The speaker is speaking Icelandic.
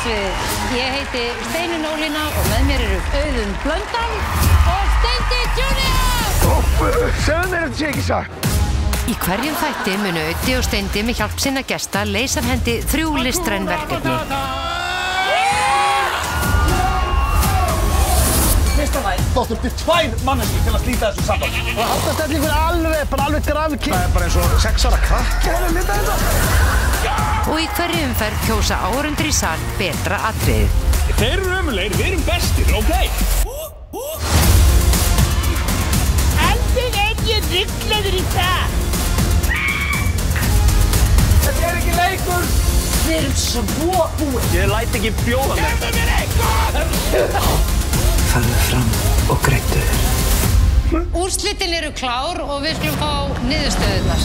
sviðið. Ég heiti Steinunn Ólína og með mér eru Auðunn Blöndal og Steindi Junior! Segðu mér þetta sé ekki satt. Í hverjum þætti munu Auddi og Steindi með hjálp sinna gesta leysa af hendi 3 listræn verkefni. Fyrsta væg, þá þurfti 2 manneskjur til að slíta þessu sambandi. Og það halda stellingur alveg grafkinn. Það er bara eins og 6 ára krakki að mynda þetta. Og í hverju umferð kjósa áhorfendur í sal betra atriðið. Þeir eru ömulegir, við erum bestir, ókei? Aldrei ég rugglaður í það. Þetta er ekki leikur. Við erum svo búin. Ég læt ekki bjóða mér. Gefðu mér eitthvað! Farðu fram og greiddu þér. Úrslitin eru klár og við skulum fá niðurstöðurnar.